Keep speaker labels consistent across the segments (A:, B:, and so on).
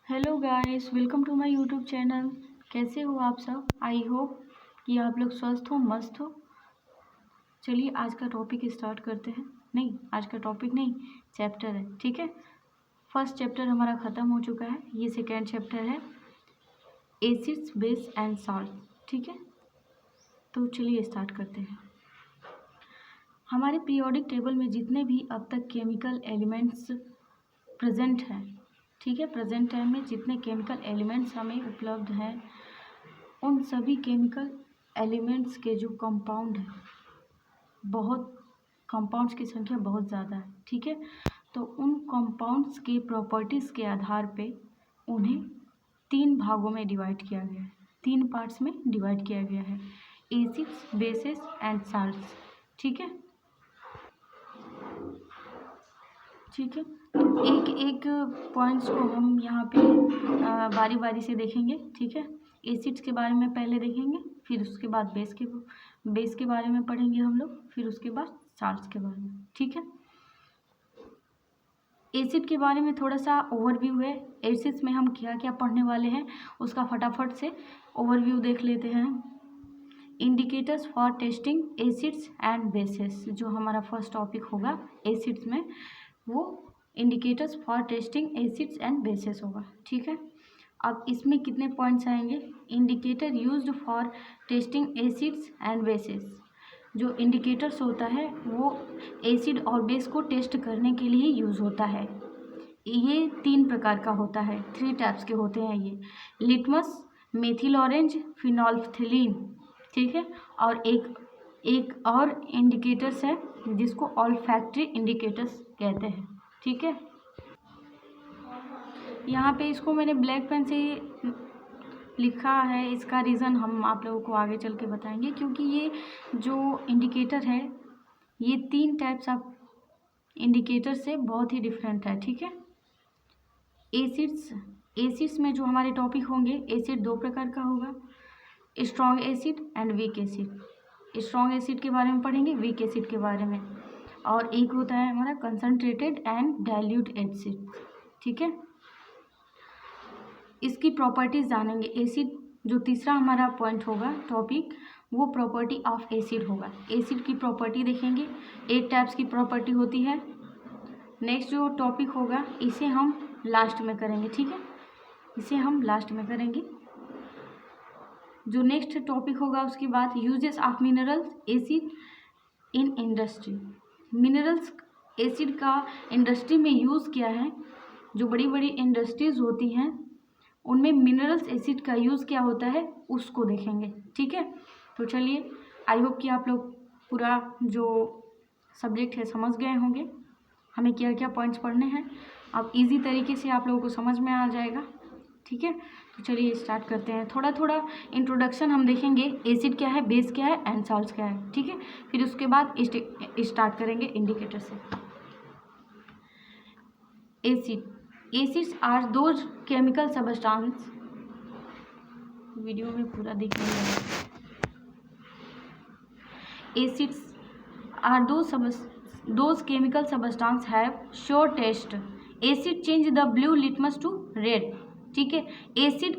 A: Hello guys, welcome to my YouTube channel. कैसे हो आप सब? आई होप कि आप लोग स्वस्थ हो, मस्त हो। चलिए आज का टॉपिक स्टार्ट करते हैं। नहीं, आज का टॉपिक नहीं, चैप्टर है, ठीक है। फर्स्ट चैप्टर हमारा ख़त्म हो चुका है, ये सेकेंड चैप्टर है, एसिड्स, बेस एंड सॉल्ट, ठीक है। तो चलिए स्टार्ट करते हैं। हमारे पीरियोडिक टेबल में जितने भी अब तक केमिकल एलिमेंट्स प्रेजेंट हैं, ठीक है, प्रेजेंट टाइम में जितने केमिकल एलिमेंट्स हमें उपलब्ध हैं, उन सभी केमिकल एलिमेंट्स के जो कंपाउंड हैं, बहुत कंपाउंड्स की संख्या बहुत ज़्यादा है, ठीक है। तो उन कंपाउंड्स के प्रॉपर्टीज़ के आधार पे उन्हें 3 भागों में डिवाइड किया गया है, 3 पार्ट्स में डिवाइड किया गया है, एसिड्स, बेसिस एंड साल्ट्स, ठीक है। ठीक है, तो एक एक पॉइंट्स को हम यहाँ पे बारी बारी से देखेंगे, ठीक है। एसिड्स के बारे में पहले देखेंगे, फिर उसके बाद बेस के बारे में पढ़ेंगे हम लोग, फिर उसके बाद साल्ट्स के बारे में, ठीक है। एसिड के बारे में थोड़ा सा ओवरव्यू है। एसिड्स में हम क्या क्या पढ़ने वाले हैं उसका फटाफट से ओवरव्यू देख लेते हैं। Indicators for testing acids and bases, जो हमारा फर्स्ट टॉपिक होगा एसिड्स में, वो indicators for testing acids and bases होगा, ठीक है। अब इसमें कितने पॉइंट्स आएंगे? Indicator used for testing acids and bases, जो इंडिकेटर्स होता है वो एसिड और बेस को टेस्ट करने के लिए यूज़ होता है। ये 3 प्रकार का होता है, 3 टाइप्स के होते हैं ये, लिटमस, मेथिल ऑरेंज, फिनोल्फ्थेलीन, ठीक है। और एक और इंडिकेटर्स है जिसको ऑल्फैक्टरी इंडिकेटर्स कहते हैं, ठीक है। यहाँ पे इसको मैंने ब्लैक पेन से लिखा है, इसका रीज़न हम आप लोगों को आगे चल के बताएंगे, क्योंकि ये जो इंडिकेटर है ये 3 टाइप्स ऑफ इंडिकेटर से बहुत ही डिफरेंट है, ठीक है। एसिड्स में जो हमारे टॉपिक होंगे, एसिड 2 प्रकार का होगा, strong acid and weak acid. Strong acid के बारे में पढ़ेंगे, वीक एसिड के बारे में, और एक होता है हमारा कंसनट्रेटेड एंड डाइल्यूट एसिड, ठीक है। इसकी प्रॉपर्टीज जानेंगे। एसिड जो तीसरा हमारा पॉइंट होगा टॉपिक, वो प्रॉपर्टी ऑफ एसिड होगा। एसिड की प्रॉपर्टी देखेंगे, 8 टाइप्स की प्रॉपर्टी होती है। नेक्स्ट जो टॉपिक होगा इसे हम लास्ट में करेंगे, ठीक है, इसे हम लास्ट में करेंगे। जो नेक्स्ट टॉपिक होगा उसके बाद uses of minerals acid in industry. Minerals acid का इंडस्ट्री में यूज़ किया है, जो बड़ी बड़ी इंडस्ट्रीज़ होती हैं उनमें मिनरल्स एसिड का यूज़ क्या होता है उसको देखेंगे, ठीक है। तो चलिए, आई होप कि आप लोग पूरा जो सब्जेक्ट है समझ गए होंगे, हमें क्या क्या पॉइंट्स पढ़ने हैं। अब इजी तरीके से आप लोगों को समझ में आ जाएगा, ठीक है। तो चलिए स्टार्ट करते हैं। थोड़ा थोड़ा इंट्रोडक्शन हम देखेंगे, एसिड क्या है, बेस क्या है एंड साल्ट्स क्या है, ठीक है। फिर उसके बाद स्टार्ट करेंगे इंडिकेटर से। Acids are those chemical substance, video में पूरा देखिएगा। Acids are those chemical substance have sour taste. Acid change the blue litmus to red, ठीक है। एसिड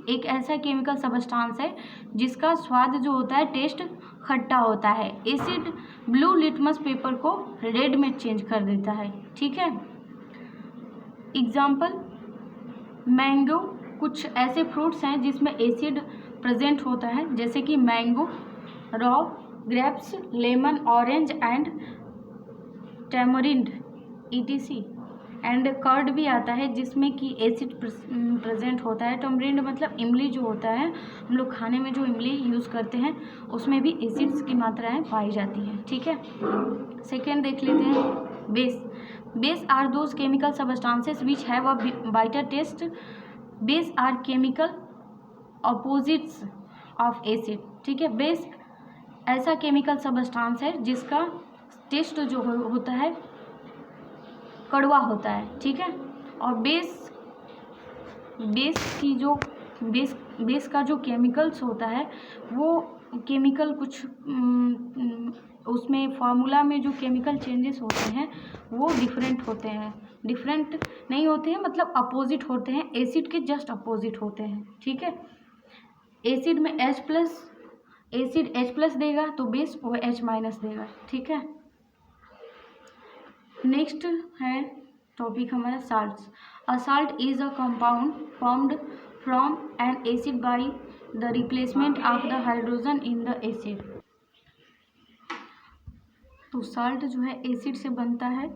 A: एक ऐसा केमिकल सबस्टांस है जिसका स्वाद जो होता है, टेस्ट खट्टा होता है। एसिड ब्लू लिटमस पेपर को रेड में चेंज कर देता है, ठीक है। एग्जाम्पल, मैंगो, कुछ ऐसे फ्रूट्स हैं जिसमें एसिड प्रेजेंट होता है, जैसे कि mango, raw, grapes, lemon, orange and tamarind ETC। And curd भी आता है जिसमें कि एसिड प्रेजेंट होता है। टैमरिंड मतलब इमली जो होता है, हम लोग खाने में जो इमली यूज़ करते हैं उसमें भी एसिड्स की मात्राएं पाई जाती हैं, ठीक है। सेकेंड देख लेते हैं, base are those chemical substances which have a bitter taste. Base are chemical opposites of acid, ठीक है। बेस ऐसा केमिकल सबस्टांस है जिसका टेस्ट जो होता है कड़वा होता है, ठीक है। और बेस का जो केमिकल्स होता है वो केमिकल कुछ उसमें फार्मूला में जो केमिकल चेंजेस होते हैं वो डिफरेंट होते हैं, डिफरेंट नहीं होते हैं, मतलब अपोजिट होते हैं, एसिड के जस्ट अपोजिट होते हैं, ठीक है। एसिड में एसिड H+ देगा तो बेस वो H- देगा, ठीक है। नेक्स्ट है टॉपिक हमारा salts. A salt is a compound formed from an acid by the replacement of the hydrogen in the acid. तो साल्ट जो है एसिड से बनता है,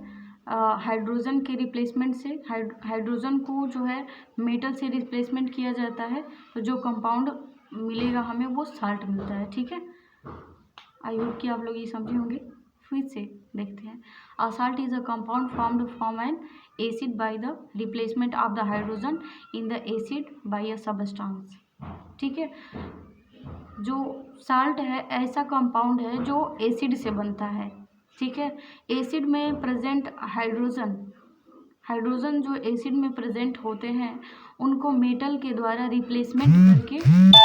A: हाइड्रोजन के रिप्लेसमेंट से। हाइड्रोजन को जो है मेटल से रिप्लेसमेंट किया जाता है, तो जो कंपाउंड मिलेगा हमें वो साल्ट मिलता है, ठीक है। आई होप कि आप लोग ये समझे होंगे। फिर से देखते हैं। A salt is a compound formed from an acid by the replacement of the hydrogen in the acid by a substance, ठीक है। जो साल्ट है ऐसा कंपाउंड है जो एसिड से बनता है, ठीक है। एसिड में प्रेजेंट हाइड्रोजन जो एसिड में प्रेजेंट होते हैं उनको मेटल के द्वारा रिप्लेसमेंट करके, ठीक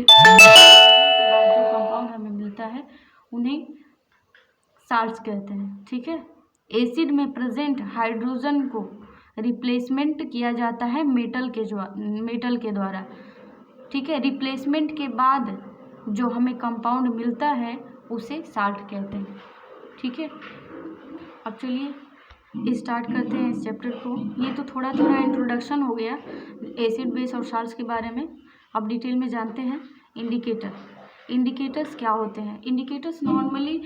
A: है, जो कंपाउंड हमें मिलता है उन्हें साल्ट्स कहते हैं, ठीक है। एसिड में प्रेजेंट हाइड्रोजन को रिप्लेसमेंट किया जाता है मेटल के द्वारा, ठीक है। रिप्लेसमेंट के बाद जो हमें कंपाउंड मिलता है उसे साल्ट कहते हैं, ठीक है। अब चलिए स्टार्ट करते हैं इस चैप्टर को। ये तो थोड़ा थोड़ा इंट्रोडक्शन हो गया एसिड बेस और साल्ट्स के बारे में। अब डिटेल में जानते हैं। इंडिकेटर्स क्या होते हैं? इंडिकेटर्स नॉर्मली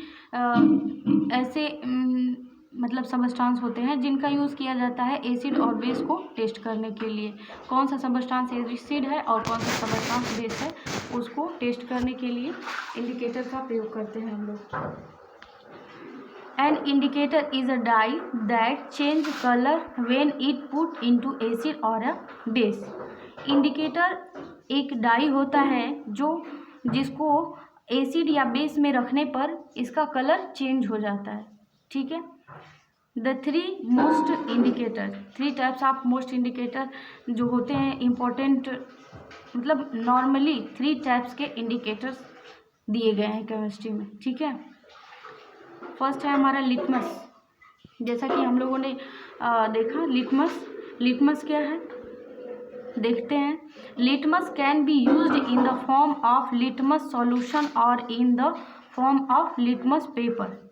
A: ऐसे मतलब सबस्टांस होते हैं जिनका यूज़ किया जाता है एसिड और बेस को टेस्ट करने के लिए। कौन सा सबस्टांस एसिड है और कौन सा सबस्टांस बेस है, उसको टेस्ट करने के लिए इंडिकेटर का प्रयोग करते हैं हम लोग। An indicator is a dye that change color when it put into acid or a base. Indicator एक डाई होता है जिसको एसिड या बेस में रखने पर इसका कलर चेंज हो जाता है, ठीक है। The three types of most indicator जो होते हैं इम्पोर्टेंट, मतलब नॉर्मली 3 टाइप्स के इंडिकेटर्स दिए गए हैं केमिस्ट्री में, ठीक है। फर्स्ट है हमारा लिटमस। जैसा कि हम लोगों ने देखा लिटमस क्या है देखते हैं। Litmus can be used in the form of litmus solution और in the form of litmus paper.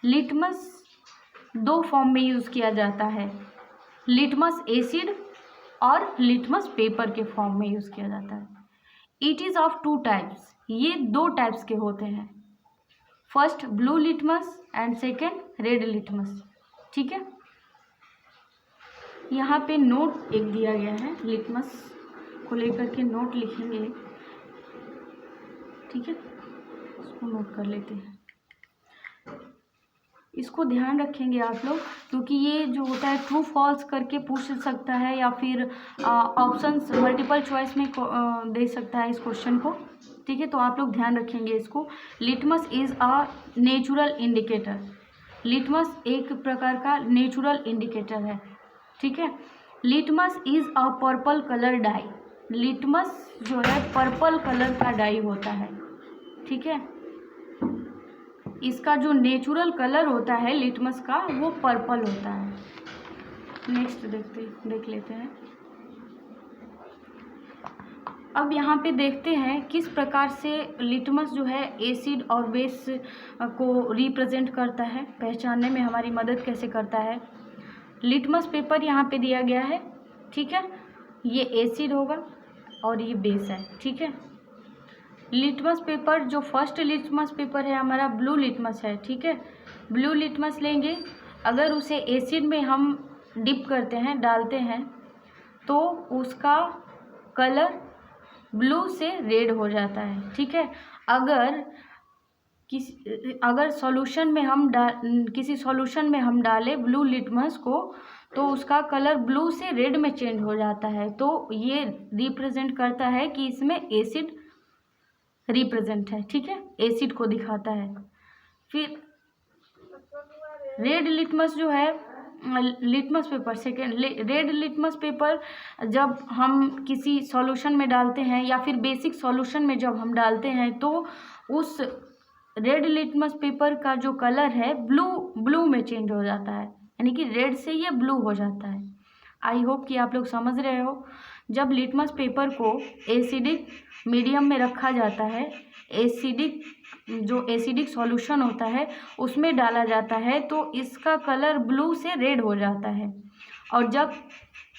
A: Litmus 2 form में यूज़ किया जाता है, लिटमस एसिड और लिटमस पेपर के फॉर्म में यूज़ किया जाता है। इट इज़ ऑफ 2 टाइप्स, ये 2 टाइप्स के होते हैं। First blue litmus and second red litmus, ठीक है। यहाँ पे नोट एक दिया गया है, लिटमस को लेकर के नोट लिखेंगे, ठीक है। इसको नोट कर लेते हैं, इसको ध्यान रखेंगे आप लोग, क्योंकि ये जो होता है ट्रू फॉल्स करके पूछ सकता है या फिर ऑप्शंस मल्टीपल चॉइस में दे सकता है इस क्वेश्चन को, ठीक है। तो आप लोग ध्यान रखेंगे इसको। Litmus is a natural indicator. Litmus एक प्रकार का नेचुरल इंडिकेटर है, ठीक है। Litmus is a purple colour dye. Litmus जो है पर्पल कलर का डाई होता है, ठीक है। इसका जो नेचुरल कलर होता है लिटमस का वो पर्पल होता है। नेक्स्ट देख लेते हैं। अब यहाँ पे देखते हैं किस प्रकार से लिटमस जो है एसिड और बेस को रिप्रेजेंट करता है, पहचानने में हमारी मदद कैसे करता है। लिटमस पेपर यहाँ पे दिया गया है, ठीक है। ये एसिड होगा और ये बेस है, ठीक है। लिटमस पेपर जो फर्स्ट लिटमस पेपर है हमारा ब्लू लिटमस है, ठीक है। ब्लू लिटमस लेंगे, अगर उसे एसिड में हम डिप करते हैं, डालते हैं, तो उसका कलर ब्लू से रेड हो जाता है, ठीक है। अगर सॉल्यूशन में हम किसी सॉल्यूशन में हम डालें ब्लू लिटमस को, तो उसका कलर ब्लू से रेड में चेंज हो जाता है। तो ये रिप्रेजेंट करता है कि इसमें एसिड रिप्रेजेंट है, ठीक है, एसिड को दिखाता है। फिर रेड लिटमस जो है litmus paper second, red litmus paper जब हम किसी सॉल्यूशन में डालते हैं या फिर बेसिक सॉल्यूशन में जब हम डालते हैं, तो उस रेड लिटमस पेपर का जो कलर है ब्लू में चेंज हो जाता है, यानी कि रेड से ये ब्लू हो जाता है। आई होप कि आप लोग समझ रहे हो। जब लिटमस पेपर को एसिडिक मीडियम में रखा जाता है, एसिडिक सॉल्यूशन होता है उसमें डाला जाता है, तो इसका कलर ब्लू से रेड हो जाता है। और जब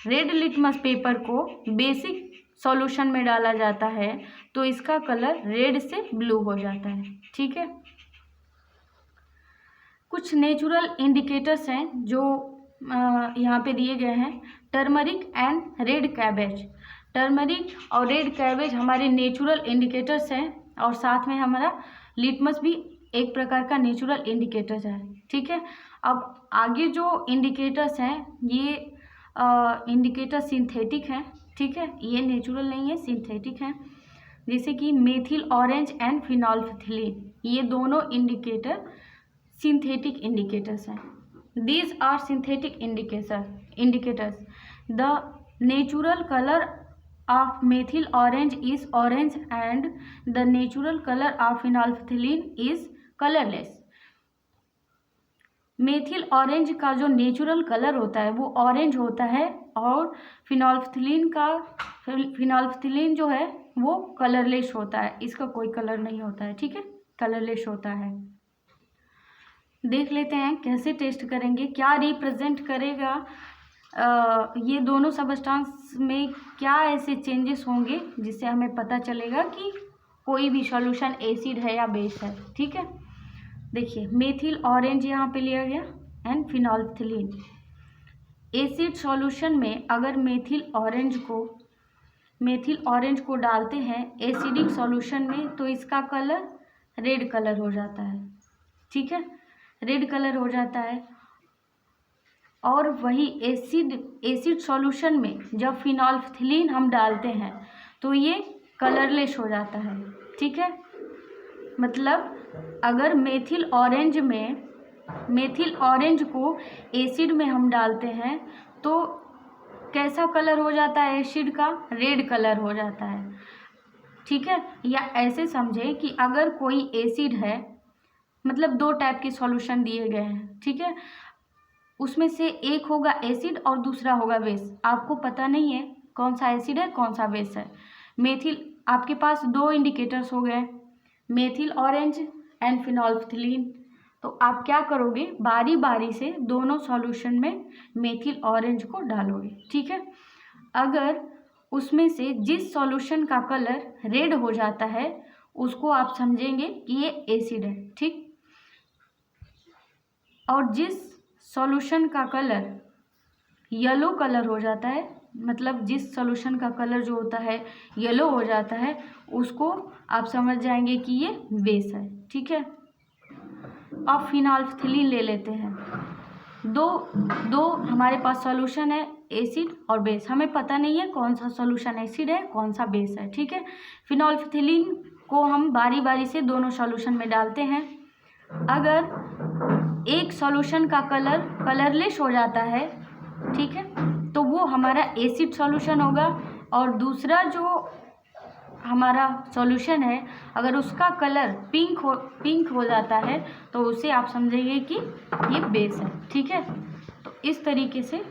A: रेड लिटमस पेपर को बेसिक सॉल्यूशन में डाला जाता है तो इसका कलर रेड से ब्लू हो जाता है। ठीक है, कुछ नेचुरल इंडिकेटर्स हैं जो यहाँ पे दिए गए हैं। Turmeric and red cabbage. Turmeric और रेड कैबेज हमारे नेचुरल इंडिकेटर्स हैं, और साथ में हमारा लिटमस भी एक प्रकार का नेचुरल इंडिकेटर्स है। ठीक है, अब आगे जो इंडिकेटर्स हैं ये इंडिकेटर सिंथेटिक हैं। ठीक है, ये नेचुरल नहीं है, सिंथेटिक हैं। जैसे कि मेथिल ऑरेंज एंड फिनोल्फिथिलीन, ये दोनों इंडिकेटर सिंथेटिक इंडिकेटर्स हैं। These are synthetic indicators. The natural color of methyl orange is orange and the natural color of phenolphthalein is colorless. Methyl orange का जो नेचुरल कलर होता है वो ऑरेंज होता है, और फिनोल्फिथिलीन जो है वो कलरलेस होता है, इसका कोई कलर नहीं होता है। ठीक है, कलरलेस होता है। देख लेते हैं कैसे टेस्ट करेंगे, क्या रिप्रेजेंट करेगा ये दोनों सबस्टांस में, क्या ऐसे चेंजेस होंगे जिससे हमें पता चलेगा कि कोई भी सॉल्यूशन एसिड है या बेस है। ठीक है, देखिए मेथिल ऑरेंज यहाँ पे लिया गया एंड फिनोल्फिथिलीन। एसिड सॉल्यूशन में अगर मेथिल ऑरेंज को डालते हैं एसिडिक सॉल्यूशन में तो इसका कलर रेड कलर हो जाता है। ठीक है, रेड कलर हो जाता है। और वही एसिड सॉल्यूशन में जब फिनोल्फिथिलीन हम डालते हैं तो ये कलरलेस हो जाता है। ठीक है, मतलब अगर मेथिल ऑरेंज को एसिड में हम डालते हैं तो कैसा कलर हो जाता है एसिड का, रेड कलर हो जाता है। ठीक है, या ऐसे समझें कि अगर कोई एसिड है, मतलब दो टाइप के सॉल्यूशन दिए गए हैं। ठीक है, उसमें से एक होगा एसिड और दूसरा होगा बेस। आपको पता नहीं है कौन सा एसिड है कौन सा बेस है। आपके पास दो इंडिकेटर्स हो गए, मेथिल ऑरेंज एंड फिनोल्फिथिलीन। तो आप क्या करोगे, बारी बारी से दोनों सॉल्यूशन में मेथिल ऑरेंज को डालोगे। ठीक है, अगर उसमें से जिस सॉल्यूशन का कलर रेड हो जाता है उसको आप समझेंगे कि ये एसिड है। ठीक, और जिस सॉल्यूशन का कलर येलो कलर हो जाता है, मतलब जिस सॉल्यूशन का कलर जो होता है येलो हो जाता है, उसको आप समझ जाएंगे कि ये बेस है। ठीक है, अब फिनोल्फिथिलीन ले लेते हैं। दो हमारे पास सॉल्यूशन है, एसिड और बेस। हमें पता नहीं है कौन सा सॉल्यूशन एसिड है कौन सा बेस है। ठीक है, फिनोल्फिथिलीन को हम बारी बारी से दोनों सॉल्यूशन में डालते हैं। अगर एक सॉल्यूशन का कलर कलरलेस हो जाता है, ठीक है, तो वो हमारा एसिड सॉल्यूशन होगा, और दूसरा जो हमारा सॉल्यूशन है अगर उसका कलर पिंक हो जाता है तो उसे आप समझेंगे कि ये बेस है। ठीक है, तो इस तरीके से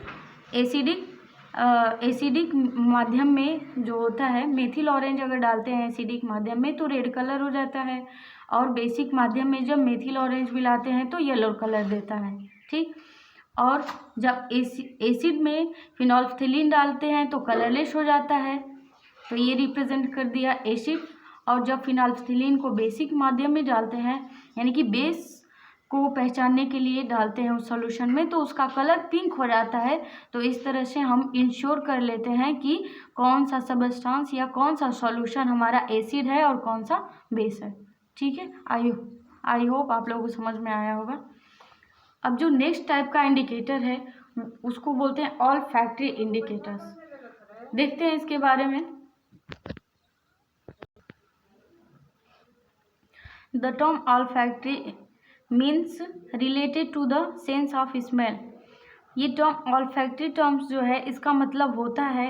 A: एसिडिक माध्यम में जो होता है, मेथिल ऑरेंज अगर डालते हैं एसिडिक माध्यम में तो रेड कलर हो जाता है, और बेसिक माध्यम में जब मेथिल ऑरेंज मिलाते हैं तो येलो कलर देता है। ठीक, और जब एसिड में फिनोल्फिथिलीन डालते हैं तो कलरलेस हो जाता है, तो ये रिप्रेजेंट कर दिया एसिड। और जब फिनोल्फिथिलीन को बेसिक माध्यम में डालते हैं, यानी कि बेस को पहचानने के लिए डालते हैं उस सॉल्यूशन में, तो उसका कलर पिंक हो जाता है। तो इस तरह से हम इंश्योर कर लेते हैं कि कौन सा सबस्टांस या कौन सा सॉल्यूशन हमारा एसिड है और कौन सा बेस है। ठीक है, आई होप आप लोगों को समझ में आया होगा। अब जो नेक्स्ट टाइप का इंडिकेटर है उसको बोलते हैं ऑल्फैक्टरी इंडिकेटर्स। देखते हैं इसके बारे में। The term olfactory means related to the sense of smell. ये टर्म ऑल्फैक्टरी टर्म्स जो है इसका मतलब होता है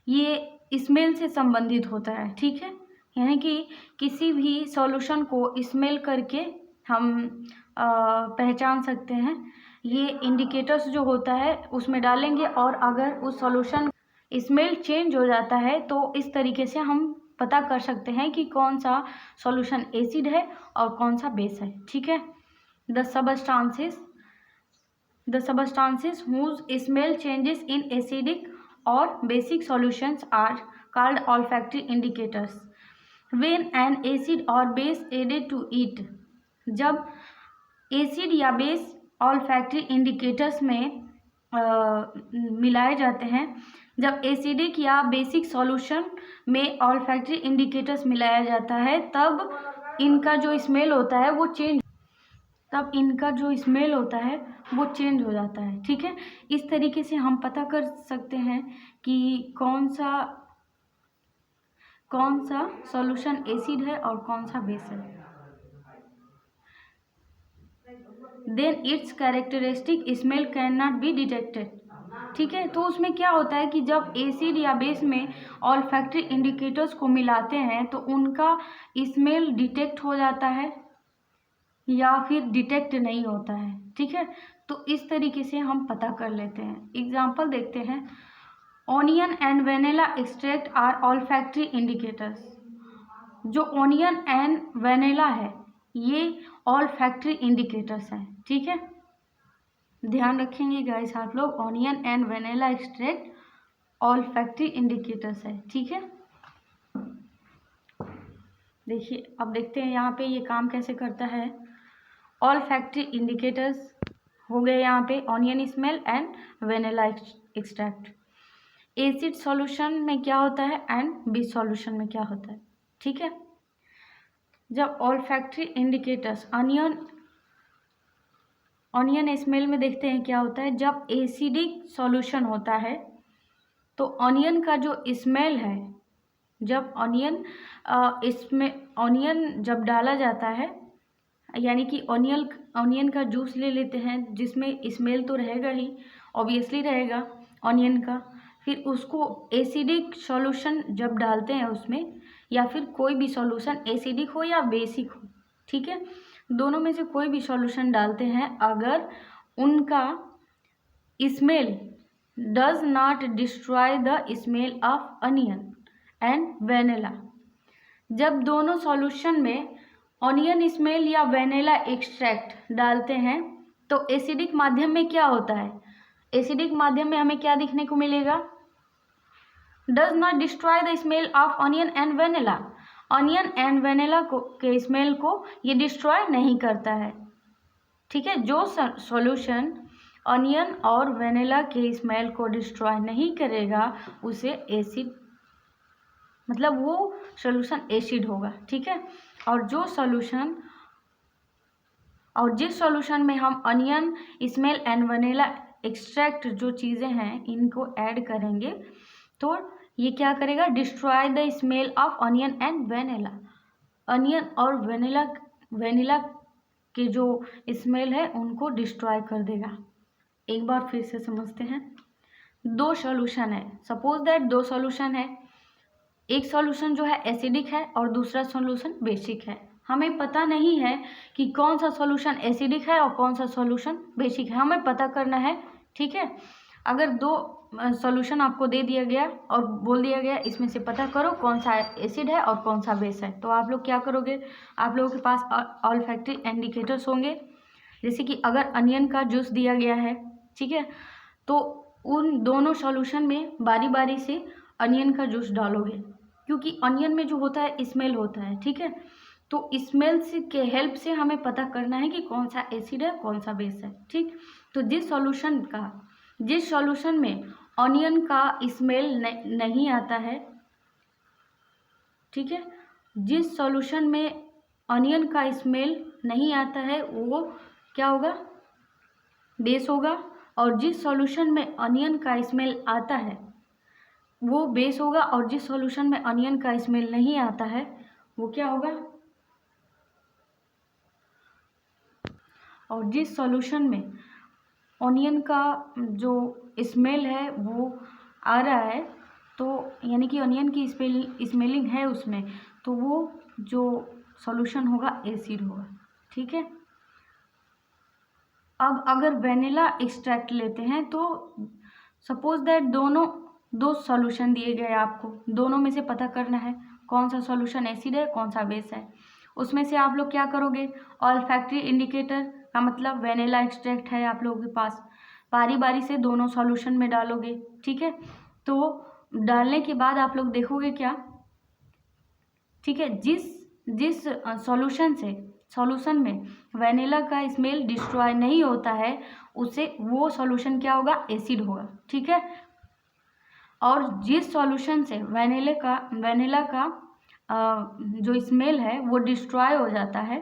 A: ये स्मेल से संबंधित होता है। ठीक है, यानी कि किसी भी सॉल्यूशन को स्मेल करके हम पहचान सकते हैं, ये इंडिकेटर्स जो होता है उसमें डालेंगे, और अगर उस सॉल्यूशन स्मेल चेंज हो जाता है तो इस तरीके से हम पता कर सकते हैं कि कौन सा सॉल्यूशन एसिड है और कौन सा बेस है। ठीक है। The substances whose smell changes in acidic or basic solutions are called olfactory indicators. When an acid or base added to it, जब एसिड या बेस ऑल्फैक्टरी इंडिकेटर्स में मिलाए जाते हैं, जब एसिडिक या बेसिक सॉल्यूशन में ऑल्फैक्टरी इंडिकेटर्स मिलाया जाता है तब इनका जो स्मेल होता है वो चेंज हो जाता है। ठीक है। इस तरीके से हम पता कर सकते हैं कि कौन सा सॉल्यूशन एसिड है और कौन सा बेस है। Then its characteristic smell can not be detected. ठीक है। तो उसमें क्या होता है कि जब एसिड या बेस में ऑल्फैक्टरी इंडिकेटर्स को मिलाते हैं तो उनका स्मेल डिटेक्ट हो जाता है या फिर डिटेक्ट नहीं होता है। ठीक है। तो इस तरीके से हम पता कर लेते हैं। एग्जाम्पल देखते हैं। Onion and vanilla extract are olfactory indicators. जो ऑनियन एंड वेनिला है ये ऑल्फैक्टरी इंडिकेटर्स हैं। ठीक है। ध्यान रखेंगे गाइस आप लोग, onion and vanilla extract olfactory indicators है। ठीक है। देखिए अब देखते हैं यहाँ पे ये काम कैसे करता है। ऑल्फैक्टरी इंडिकेटर्स हो गए यहाँ पे onion smell and vanilla extract. Acid solution में क्या होता है एंड बेस सॉल्यूशन में क्या होता है। ठीक है। जब ऑल्फैक्टरी इंडिकेटर्स ऑनियन स्मेल में देखते हैं क्या होता है। जब एसिडिक सॉल्यूशन होता है तो ऑनियन का जो स्मेल है, जब ऑनियन जब डाला जाता है, यानी कि ऑनियन का जूस ले लेते हैं जिसमें स्मेल तो रहेगा ही, ऑब्वियसली रहेगा ऑनियन का। फिर उसको एसिडिक सॉल्यूशन जब डालते हैं उसमें, या फिर कोई भी सॉल्यूशन एसिडिक हो या बेसिक हो, ठीक है, दोनों में से कोई भी सॉल्यूशन डालते हैं, अगर उनका smell does not destroy the smell of onion and vanilla, जब दोनों सॉल्यूशन में ऑनियन स्मेल या वेनिला एक्सट्रैक्ट डालते हैं तो एसिडिक माध्यम में क्या होता है। एसिडिक माध्यम में हमें क्या दिखने को मिलेगा। Does not destroy the smell of onion and vanilla, onion and vanilla के स्मेल को ये डिस्ट्रॉय नहीं करता है। ठीक है। जो सॉल्यूशन ऑनियन और वेनिला के स्मेल को डिस्ट्रॉय नहीं करेगा उसे एसिड, मतलब वो सॉल्यूशन एसिड होगा। ठीक है। और जिस सॉल्यूशन में हम onion smell and vanilla extract जो चीज़ें हैं इनको ऐड करेंगे तो ये क्या करेगा, destroy the smell of onion and vanilla, onion और वेनिला के जो स्मेल है उनको डिस्ट्रॉय कर देगा। एक बार फिर से समझते हैं। दो सॉल्यूशन है, सपोज दैट दो सॉल्यूशन है, एक सॉल्यूशन जो है एसिडिक है और दूसरा सॉल्यूशन बेसिक है। हमें पता नहीं है कि कौन सा सॉल्यूशन एसिडिक है और कौन सा सॉल्यूशन बेसिक है, हमें पता करना है। ठीक है। अगर दो सॉल्यूशन आपको दे दिया गया और बोल दिया गया इसमें से पता करो कौन सा एसिड है और कौन सा बेस है, तो आप लोग क्या करोगे, आप लोगों के पास ऑल्फैक्टरी इंडिकेटर्स होंगे। जैसे कि अगर अनियन का जूस दिया गया है, ठीक है, तो उन दोनों सॉल्यूशन में बारी बारी से अनियन का जूस डालोगे, क्योंकि अनियन में जो होता है स्मेल होता है। ठीक है। तो स्मेल से के हेल्प से हमें पता करना है कि कौन सा एसिड है कौन सा बेस है। ठीक। तो जिस सॉल्यूशन में ऑनियन का स्मेल नहीं आता है, ठीक है, जिस सॉल्यूशन में ऑनियन का स्मेल नहीं आता है वो क्या होगा, बेस होगा। और जिस सॉल्यूशन में ऑनियन का स्मेल आता है वो बेस होगा, और जिस सॉल्यूशन में ऑनियन का स्मेल नहीं आता है वो क्या होगा, और जिस सॉल्यूशन में ऑनियन का जो स्मेल है वो आ रहा है, तो यानी कि ऑनियन की स्मेलिंग है उसमें, तो वो जो सॉल्यूशन होगा एसिड होगा। ठीक है। अब अगर वेनिला एक्सट्रैक्ट लेते हैं तो सपोज दैट दो सॉल्यूशन दिए गए आपको, दोनों में से पता करना है कौन सा सॉल्यूशन एसिड है कौन सा बेस है। उसमें से आप लोग क्या करोगे, ऑल्फैक्टरी इंडिकेटर का मतलब वेनिला एक्सट्रैक्ट है आप लोगों के पास, बारी बारी से दोनों सॉल्यूशन में डालोगे, ठीक है। तो डालने के बाद आप लोग देखोगे क्या, ठीक है, जिस सॉल्यूशन में वेनिला का स्मेल डिस्ट्रॉय नहीं होता है उसे वो सॉल्यूशन क्या होगा, एसिड होगा, ठीक है। और जिस सॉल्यूशन से वेनिला का जो स्मेल है वो डिस्ट्रॉय हो जाता है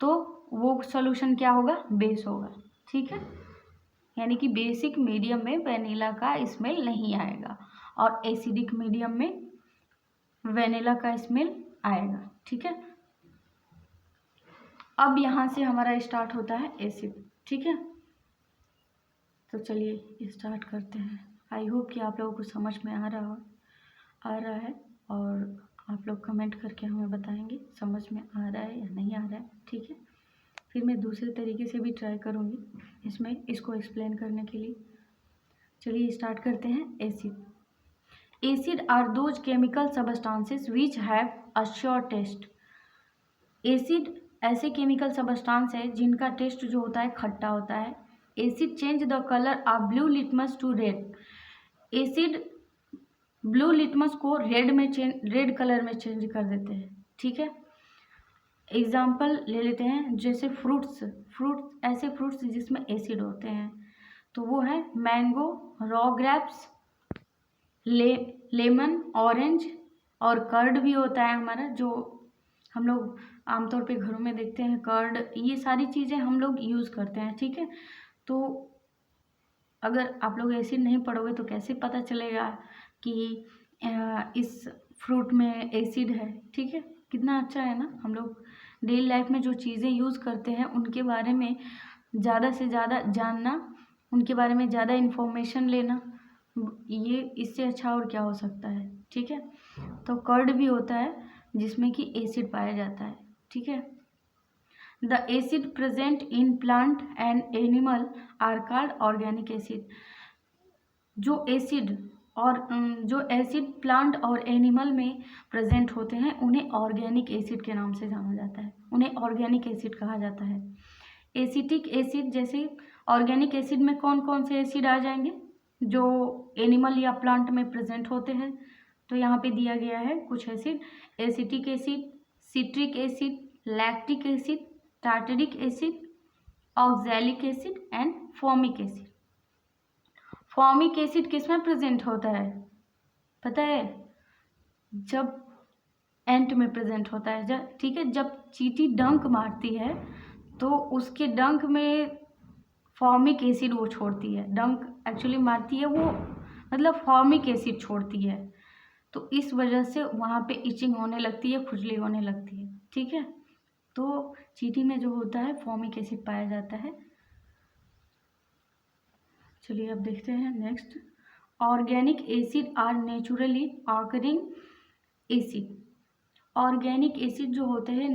A: तो वो सॉल्यूशन क्या होगा, बेस होगा, ठीक है। यानी कि बेसिक मीडियम में वेनिला का स्मेल नहीं आएगा और एसिडिक मीडियम में वेनिला का स्मेल आएगा, ठीक है। अब यहाँ से हमारा स्टार्ट होता है एसिड, ठीक है। तो चलिए स्टार्ट करते हैं। आई होप कि आप लोगों को समझ में आ रहा है और आप लोग कमेंट करके हमें बताएंगे समझ में आ रहा है या नहीं आ रहा है, ठीक है। फिर मैं दूसरे तरीके से भी ट्राई करूँगी इसको एक्सप्लेन करने के लिए। चलिए स्टार्ट करते हैं। Acid are those chemical substances which have a sour taste. Acid ऐसे केमिकल सबस्टांस है जिनका टेस्ट जो होता है खट्टा होता है। Acid change the colour of blue litmus to red. Acid blue litmus को रेड कलर में चेंज कर देते हैं, ठीक है। एग्जाम्पल ले लेते हैं, जैसे ऐसे फ्रूट्स जिसमें एसिड होते हैं तो वो है mango, raw grapes, lemon, orange और कर्ड भी होता है हमारा, जो हम लोग आमतौर पे घरों में देखते हैं कर्ड, ये सारी चीज़ें हम लोग यूज़ करते हैं, ठीक है। तो अगर आप लोग एसिड नहीं पढ़ोगे तो कैसे पता चलेगा कि इस फ्रूट में एसिड है, ठीक है। कितना अच्छा है ना, हम लोग डेली लाइफ में जो चीज़ें यूज़ करते हैं उनके बारे में ज़्यादा से ज़्यादा जानना, उनके बारे में ज़्यादा इन्फॉर्मेशन लेना, ये इससे अच्छा और क्या हो सकता है, ठीक है। तो कर्ड भी होता है जिसमें कि एसिड पाया जाता है, ठीक है। The acid present in plant and animal are called organic acid. जो एसिड प्लांट और एनिमल में प्रेजेंट होते हैं उन्हें ऑर्गेनिक एसिड के नाम से जाना जाता है, उन्हें ऑर्गेनिक एसिड कहा जाता है। एसिटिक एसिड, जैसे ऑर्गेनिक एसिड में कौन कौन से एसिड आ जाएंगे जो एनिमल या प्लांट में प्रेजेंट होते हैं, तो यहाँ पे दिया गया है कुछ acid, acetic acid, citric acid, lactic acid, tartaric acid, oxalic acid and formic acid. Formic acid किस में प्रेजेंट होता है पता है, जब एंट में प्रेजेंट होता है, ठीक है। जब चींटी डंक मारती है तो उसके डंक में फॉर्मिक एसिड वो छोड़ती है, डंक एक्चुअली मारती है वो, मतलब फॉर्मिक एसिड छोड़ती है, तो इस वजह से वहाँ पे इचिंग होने लगती है, खुजली होने लगती है, ठीक है। तो चींटी में जो होता है फॉर्मिक एसिड पाया जाता है। चलिए अब देखते हैं next. Organic acid are naturally occurring acid. Organic acid जो होते हैं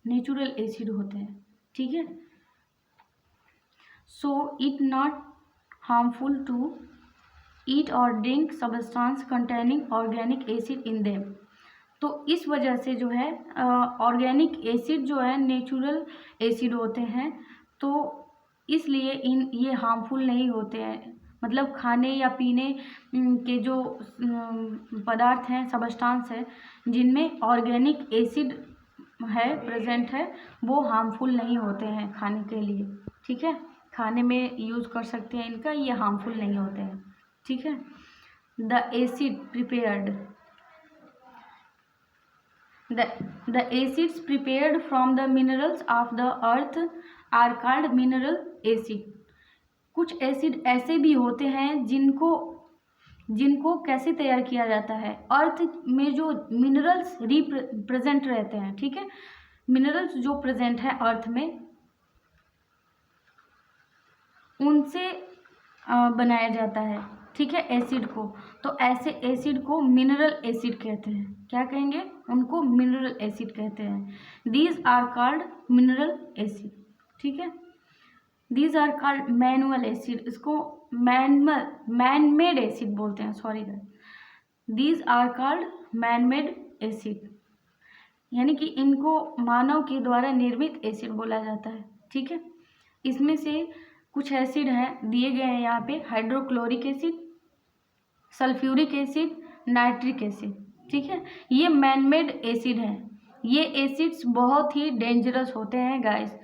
A: नेचुरल एसिड होते हैं, ठीक है। So it not harmful to eat और drink substance containing organic acid in them. तो इस वजह से जो है ऑर्गेनिक एसिड जो है नेचुरल एसिड होते हैं, तो इसलिए ये हार्मफुल नहीं होते हैं, मतलब खाने या पीने के जो पदार्थ हैं, सबस्टांस है जिनमें ऑर्गेनिक एसिड है प्रेजेंट है, वो हार्मफुल नहीं होते हैं खाने के लिए, ठीक है। खाने में यूज़ कर सकते हैं इनका, ये हार्मफुल नहीं होते हैं, ठीक है। The acids prepared from the minerals of the earth are called mineral acid। कुछ एसिड ऐसे भी होते हैं जिनको कैसे तैयार किया जाता है, अर्थ में जो मिनरल्स प्रेजेंट रहते हैं, ठीक है। मिनरल्स जो प्रेजेंट है अर्थ में उनसे बनाया जाता है, ठीक है, एसिड को। तो ऐसे एसिड को मिनरल एसिड कहते हैं, क्या कहेंगे, उनको मिनरल एसिड कहते हैं। These are called mineral acid, ठीक है। These are called manual acid, इसको मैन मेड एसिड बोलते हैं, sorry guys. These are called man made acid, यानी कि इनको मानव के द्वारा निर्मित एसिड बोला जाता है, ठीक है। इसमें से कुछ एसिड हैं दिए गए हैं यहाँ पे, hydrochloric acid, sulphuric acid, nitric acid, ठीक है। ये मैनमेड एसिड हैं। ये एसिड्स बहुत ही डेंजरस होते हैं गाइस,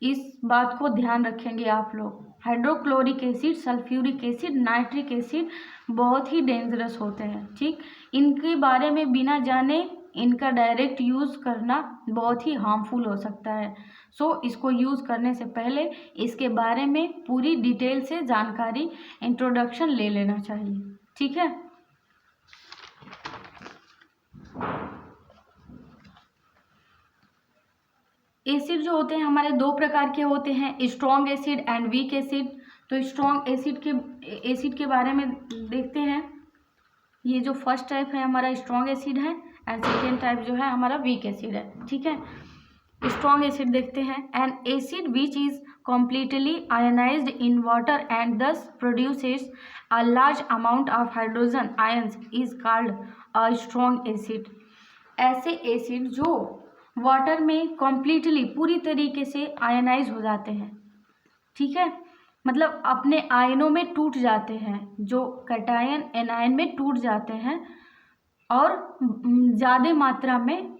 A: इस बात को ध्यान रखेंगे आप लोग। Hydrochloric acid, sulphuric acid, nitric acid बहुत ही डेंजरस होते हैं, ठीक। इनके बारे में बिना जाने इनका डायरेक्ट यूज़ करना बहुत ही हार्मफुल हो सकता है। सो इसको यूज़ करने से पहले इसके बारे में पूरी डिटेल से जानकारी, इंट्रोडक्शन ले लेना चाहिए, ठीक है। एसिड जो होते हैं हमारे दो प्रकार के होते हैं, strong acid and weak acid. तो स्ट्रॉन्ग एसिड के बारे में देखते हैं। ये जो फर्स्ट टाइप है हमारा स्ट्रॉन्ग एसिड है, एंड सेकेंड टाइप जो है हमारा वीक एसिड है, ठीक है। स्ट्रॉन्ग एसिड देखते हैं। N acid which is completely ionized in water and thus produces a large amount of hydrogen ions is called a strong acid। ऐसे एसिड जो वाटर में कम्प्लीटली पूरी तरीके से आयनाइज हो जाते हैं, ठीक है, मतलब अपने आयनों में टूट जाते हैं, जो कैटायन एनायन में टूट जाते हैं और ज़्यादा मात्रा में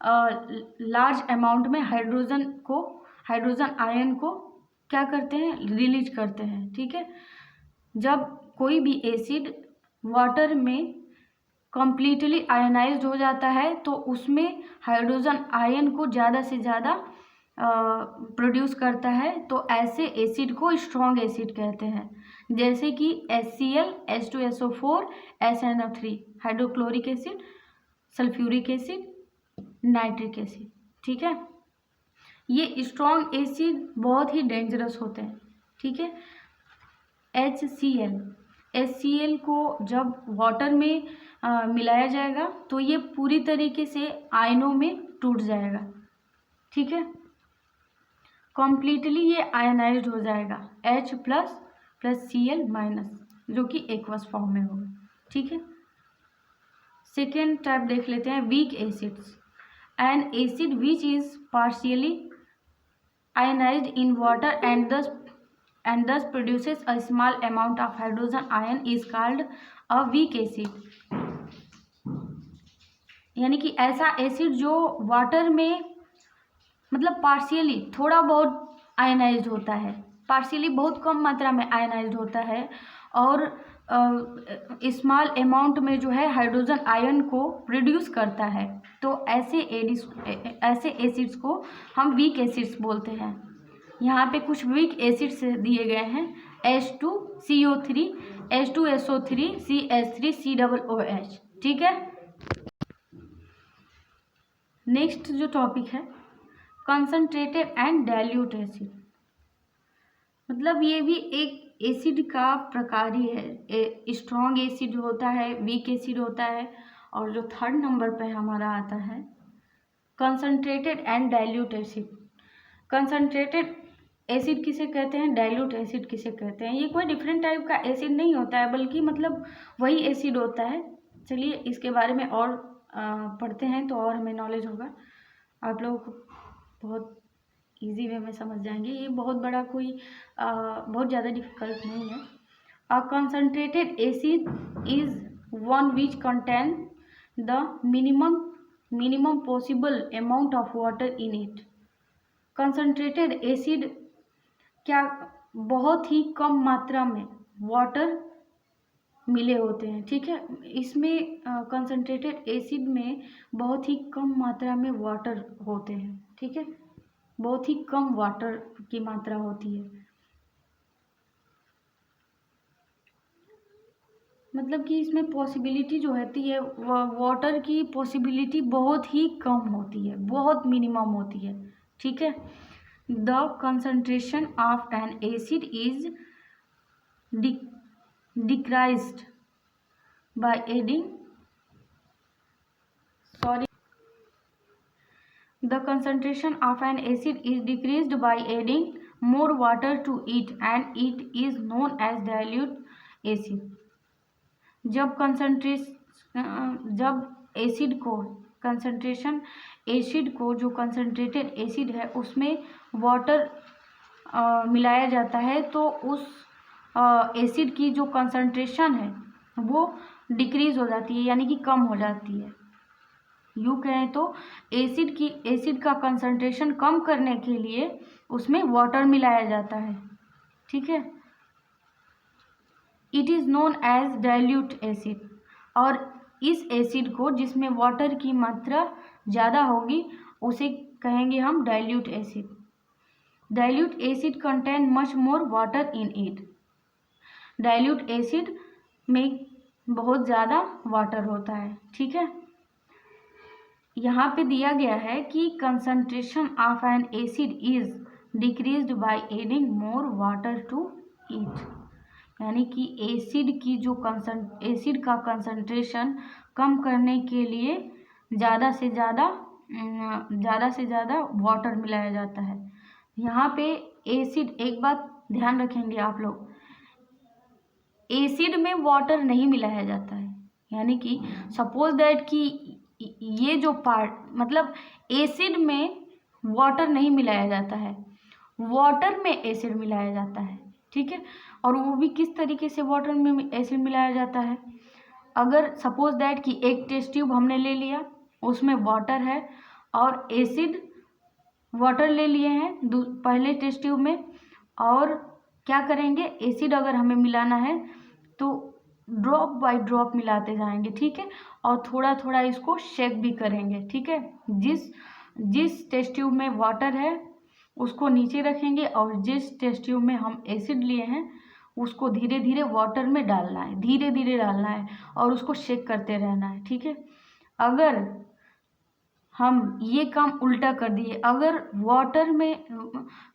A: लार्ज अमाउंट में हाइड्रोजन आयन को क्या करते हैं, रिलीज करते हैं, ठीक है। जब कोई भी एसिड वाटर में कम्प्लीटली आयनाइज्ड हो जाता है तो उसमें हाइड्रोजन आयन को ज़्यादा से ज़्यादा प्रोड्यूस करता है, तो ऐसे एसिड को स्ट्रॉन्ग एसिड कहते हैं। जैसे कि HCl, H2SO4, SNO3, hydrochloric acid, sulphuric acid, nitric acid, ठीक है। ये स्ट्रॉन्ग एसिड बहुत ही डेंजरस होते हैं, ठीक है। HCl को जब वाटर में मिलाया जाएगा तो ये पूरी तरीके से आयनों में टूट जाएगा, ठीक है, कम्प्लीटली ये आयनाइज्ड हो जाएगा, H प्लस Cl माइनस, जो कि एक्वस फॉर्म में होगा, ठीक है। सेकेंड टाइप देख लेते हैं, weak acids. N acid which is partially ionized in water and thus produces a small amount of hydrogen ion is called a weak acid। यानी कि ऐसा एसिड जो वाटर में मतलब पार्शियली थोड़ा बहुत आयनाइज्ड होता है, पार्शियली बहुत कम मात्रा में आयनाइज्ड होता है और स्मॉल अमाउंट में जो है हाइड्रोजन आयन को प्रोड्यूस करता है, तो ऐसे एसिड्स को हम वीक एसिड्स बोलते हैं। यहाँ पे कुछ वीक एसिड्स दिए गए हैं, H2CO3, H2SO3, CH3, COOH, ठीक है। नेक्स्ट जो टॉपिक है, कंसनट्रेटेड एंड डाइल्यूट एसिड। मतलब ये भी एक एसिड का प्रकार ही है। स्ट्रॉन्ग एसिड होता है, वीक एसिड होता है, और जो थर्ड नंबर पे हमारा आता है concentrated and dilute acid. Concentrated acid किसे कहते हैं, डाइल्यूट एसिड किसे कहते हैं। ये कोई डिफरेंट टाइप का एसिड नहीं होता है, बल्कि मतलब वही एसिड होता है। चलिए इसके बारे में और पढ़ते हैं तो और हमें नॉलेज होगा, आप लोगों को बहुत इजी वे में समझ जाएंगे। ये बहुत बड़ा कोई बहुत ज़्यादा डिफिकल्ट नहीं है। A concentrated acid is one which contain the minimum possible amount of water in it. Concentrated acid क्या बहुत ही कम मात्रा में वाटर मिले होते हैं, ठीक है। इसमें कंसनट्रेटेड एसिड में बहुत ही कम मात्रा में वाटर होते हैं, ठीक है, बहुत ही कम वाटर की मात्रा होती है। मतलब कि इसमें पॉसिबिलिटी जो होती है वाटर की पॉसिबिलिटी बहुत ही कम होती है, बहुत मिनिमम होती है, ठीक है। The concentration of an acid is decreased by adding The concentration of an acid is decreased by adding more water to it and it is known as dilute acid. जब acid को जो concentrated acid है उसमें water मिलाया जाता है तो उस एसिड की जो कंसंट्रेशन है वो डिक्रीज हो जाती है, यानी कि कम हो जाती है। यूँ कहें तो एसिड का कंसंट्रेशन कम करने के लिए उसमें वाटर मिलाया जाता है, ठीक है। It is known as dilute acid, और इस एसिड को जिसमें वाटर की मात्रा ज़्यादा होगी उसे कहेंगे हम dilute acid. Dilute acid contain much more water in it. Dilute acid में बहुत ज़्यादा वाटर होता है, ठीक है। यहाँ पे दिया गया है कि concentration of an acid is decreased by adding more water to it, यानी कि एसिड का कंसंट्रेशन कम करने के लिए ज़्यादा से ज़्यादा वाटर मिलाया जाता है। यहाँ पे एसिड, एक बात ध्यान रखेंगे आप लोग, एसिड में वाटर नहीं मिलाया जाता है, यानी कि सपोज दैट कि ये जो पार्ट, मतलब एसिड में वाटर नहीं मिलाया जाता है, वाटर में एसिड मिलाया जाता है, ठीक है। और वो भी किस तरीके से वाटर में एसिड मिलाया जाता है, अगर सपोज दैट कि एक टेस्ट ट्यूब हमने ले लिया, उसमें वाटर है और एसिड, वाटर ले लिए हैं पहले टेस्ट ट्यूब में, और क्या करेंगे, एसिड अगर हमें मिलाना है तो ड्रॉप बाय ड्रॉप मिलाते जाएंगे, ठीक है, और थोड़ा थोड़ा इसको शेक भी करेंगे, ठीक है। जिस टेस्ट ट्यूब में वाटर है उसको नीचे रखेंगे और जिस टेस्ट ट्यूब में हम एसिड लिए हैं उसको धीरे धीरे वाटर में डालना है, धीरे धीरे डालना है और उसको शेक करते रहना है, ठीक है। अगर हम ये काम उल्टा कर दिए, अगर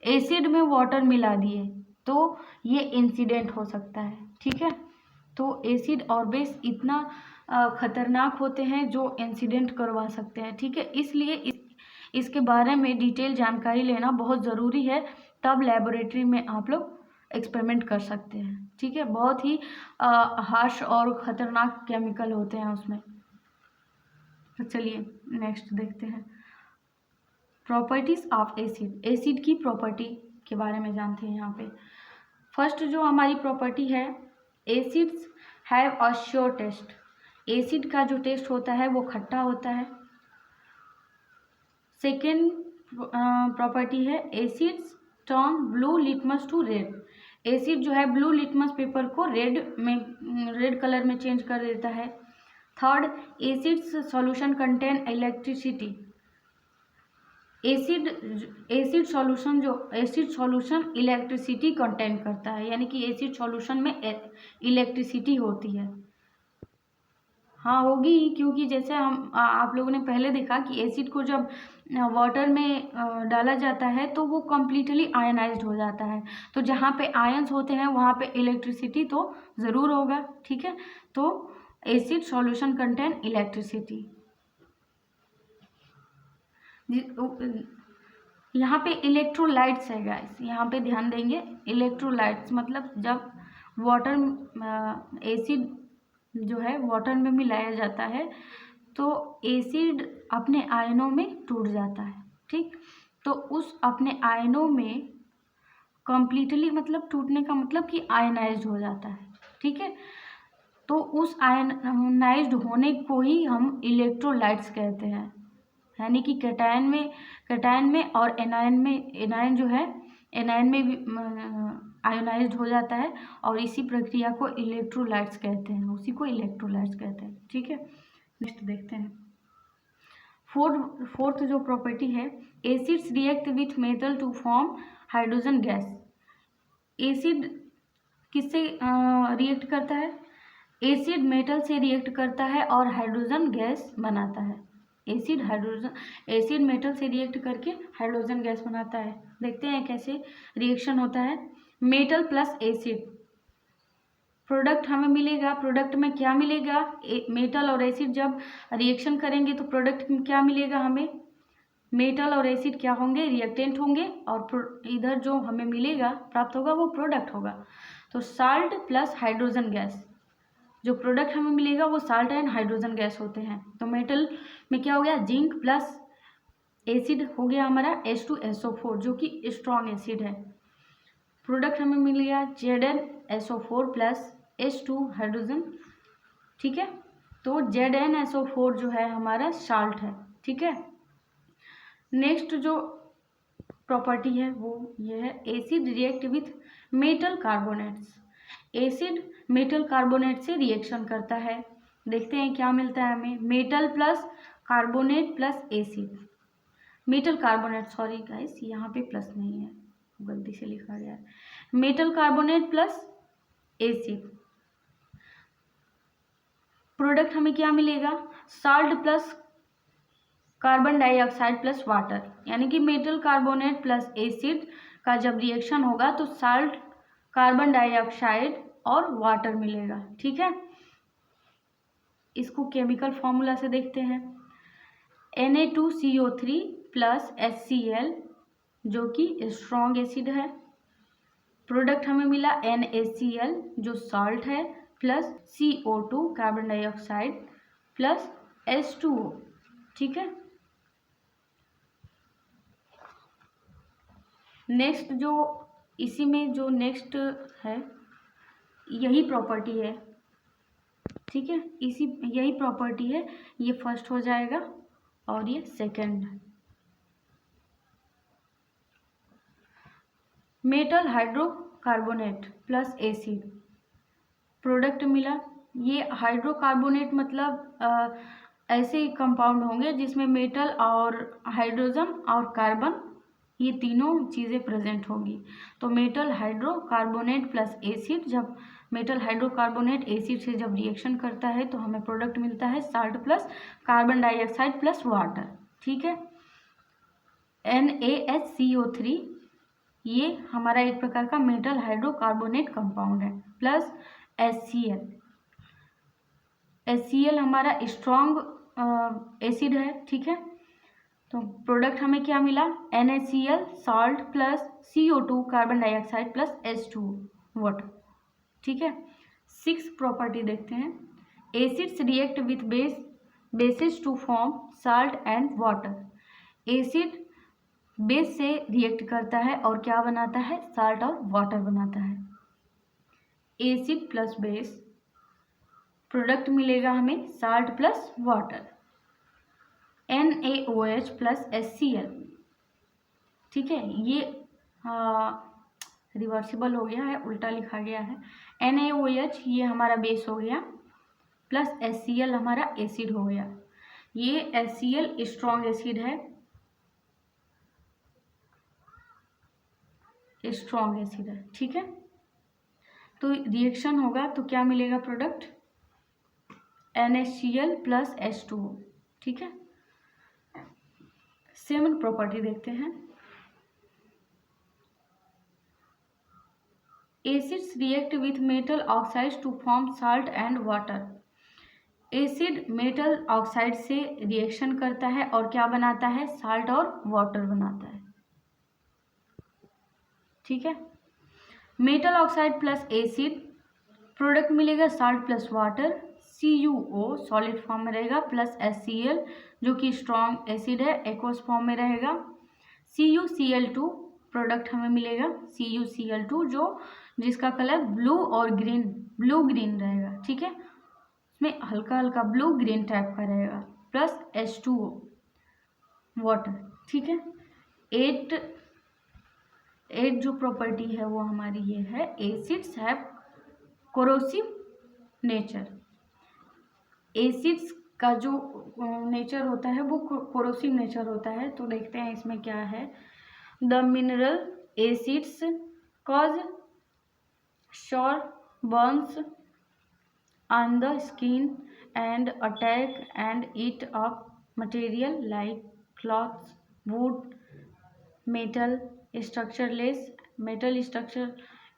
A: एसिड में वाटर मिला दिए तो ये इंसिडेंट हो सकता है, ठीक है। तो एसिड और बेस इतना खतरनाक होते हैं जो इंसिडेंट करवा सकते हैं, ठीक है। इसलिए इसके बारे में डिटेल जानकारी लेना बहुत ज़रूरी है, तब लेबोरेटरी में आप लोग एक्सपेरिमेंट कर सकते हैं, ठीक है। बहुत ही हार्श और ख़तरनाक केमिकल होते हैं उसमें। तो चलिए नेक्स्ट देखते हैं, प्रॉपर्टीज़ ऑफ एसिड। एसिड की प्रॉपर्टी के बारे में जानते हैं यहाँ पे। फर्स्ट जो हमारी प्रॉपर्टी है, acids have a sour taste. Acid का जो टेस्ट होता है वो खट्टा होता है। सेकेंड प्रॉपर्टी है, acids turn blue litmus to red. Acid जो है ब्लू लिटमस पेपर को रेड कलर में चेंज कर देता है। Third, acids solution contain electricity. Acid solution electricity contain करता है, यानी कि एसिड सॉल्यूशन में इलेक्ट्रिसिटी होती है। हाँ होगी, क्योंकि जैसे आप लोगों ने पहले देखा कि एसिड को जब वाटर में डाला जाता है तो वो कम्प्लीटली आयनाइज्ड हो जाता है, तो जहाँ पे आयंस होते हैं वहाँ पे इलेक्ट्रिसिटी तो ज़रूर होगा, ठीक है। तो एसिड सॉल्यूशन कंटेन इलेक्ट्रिसिटी। यहाँ पे इलेक्ट्रोलाइट्स है गाइस, यहाँ पे ध्यान देंगे। इलेक्ट्रोलाइट्स मतलब जब एसिड जो है वाटर में मिलाया जाता है तो एसिड अपने आयनों में टूट जाता है, ठीक। तो उस अपने आयनों में कम्प्लीटली, मतलब टूटने का मतलब कि आयनाइज्ड हो जाता है, ठीक है। तो उस आयनाइज्ड होने को ही हम इलेक्ट्रोलाइट्स कहते हैं, यानी कि कैटायन में और एनायन जो है एनायन में भी आयोनाइज्ड हो जाता है, और इसी प्रक्रिया को इलेक्ट्रोलाइट्स कहते हैं, उसी को इलेक्ट्रोलाइट्स कहते हैं, ठीक है। नेक्स्ट देखते हैं, फोर्थ जो प्रॉपर्टी है, acids react with metal to form hydrogen gas. Acid किससे रिएक्ट करता है? एसिड मेटल से रिएक्ट करता है और हाइड्रोजन गैस बनाता है। एसिड मेटल से रिएक्ट करके हाइड्रोजन गैस बनाता है। देखते हैं कैसे रिएक्शन होता है। मेटल प्लस एसिड, प्रोडक्ट हमें मिलेगा। प्रोडक्ट में क्या मिलेगा? मेटल और एसिड जब रिएक्शन करेंगे तो प्रोडक्ट में क्या मिलेगा हमें? मेटल और एसिड क्या होंगे, रिएक्टेंट होंगे, और इधर जो हमें मिलेगा प्राप्त होगा वो प्रोडक्ट होगा। तो साल्ट प्लस हाइड्रोजन गैस, जो प्रोडक्ट हमें मिलेगा वो साल्ट एंड हाइड्रोजन गैस होते हैं। तो मेटल में क्या हो गया, जिंक प्लस एसिड हो गया हमारा H2SO4 जो कि स्ट्रॉन्ग एसिड है। प्रोडक्ट हमें मिल गया ZnSO4 प्लस H2 हाइड्रोजन, ठीक है। तो ZnSO4 जो है हमारा साल्ट है, ठीक है। नेक्स्ट जो प्रॉपर्टी है वो ये है, acid react with metal carbonates. Acid metal carbonate से रिएक्शन करता है। देखते हैं क्या मिलता है हमें, metal plus carbonate plus acid, metal carbonate, sorry guys यहाँ पे प्लस नहीं है, गलती से लिखा गया है, metal carbonate plus acid. Product हमें क्या मिलेगा, salt plus carbon dioxide plus water, यानी कि मेटल कार्बोनेट प्लस एसिड का जब रिएक्शन होगा तो साल्ट, कार्बन डाइऑक्साइड और वाटर मिलेगा, ठीक है। इसको केमिकल फॉर्मूला से देखते हैं, Na2CO3 प्लस HCl जो कि स्ट्रॉन्ग एसिड है। प्रोडक्ट हमें मिला NaCl जो साल्ट है, plus CO2 carbon dioxide plus H2O, ठीक है। नेक्स्ट जो इसी में जो नेक्स्ट है यही प्रॉपर्टी है, ठीक है, इसी यही प्रॉपर्टी है, ये फर्स्ट हो जाएगा और ये second. Metal hydrocarbonate plus acid, product मिला, ये हाइड्रोकार्बोनेट मतलब ऐसे कंपाउंड होंगे जिसमें मेटल और हाइड्रोजन और कार्बन ये तीनों चीज़ें प्रेजेंट होंगी। तो मेटल हाइड्रोकार्बोनेट प्लस एसिड, जब मेटल हाइड्रोकार्बोनेट एसिड से जब रिएक्शन करता है तो हमें प्रोडक्ट मिलता है salt plus carbon dioxide plus water, ठीक है। NaHCO3 ये हमारा एक प्रकार का मेटल हाइड्रोकार्बोनेट कंपाउंड है, प्लस HCl हमारा स्ट्रॉन्ग एसिड है, ठीक है। तो प्रोडक्ट हमें क्या मिला, NaCl salt plus CO2 carbon dioxide plus H2 water, ठीक है। 6 प्रॉपर्टी देखते हैं, acids react with bases to form salt and water. Acid base से रिएक्ट करता है और क्या बनाता है, साल्ट और वाटर बनाता है। एसिड प्लस बेस, प्रोडक्ट मिलेगा हमें salt plus water, NaOH plus HCl, ठीक है। ये रिवर्सिबल हो गया है, उल्टा लिखा गया है। NaOH ये हमारा बेस हो गया, प्लस HCl हमारा एसिड हो गया। ये HCl स्ट्रॉन्ग एसिड है, स्ट्रॉन्ग एसिड है, ठीक है। तो रिएक्शन होगा तो क्या मिलेगा प्रोडक्ट, NaCl प्लस H2O, ठीक है। 7 प्रॉपर्टी देखते हैं, acids react with metal oxides to form salt and water. Acid metal oxide से रिएक्शन करता है और क्या बनाता है, साल्ट और वाटर बनाता है, ठीक है। Metal oxide plus acid, product मिलेगा salt plus water, CuO solid form में रहेगा, प्लस HCl जो कि स्ट्रॉन्ग एसिड है, एक्वस फॉर्म में रहेगा। CuCl2 प्रोडक्ट हमें मिलेगा, CuCl2 जिसका कलर ब्लू और ब्लू ग्रीन रहेगा, ठीक है, इसमें हल्का हल्का ब्लू ग्रीन टाइप का रहेगा, प्लस H2O वाटर, ठीक है। 8 जो प्रॉपर्टी है वो हमारी ये है, acids have corrosive nature. Acids का जो नेचर होता है वो कोरोसिव नेचर होता है। तो देखते हैं इसमें क्या है, the mineral acids cause sure Burns on the skin and attack and eat up material like clothes, would, metal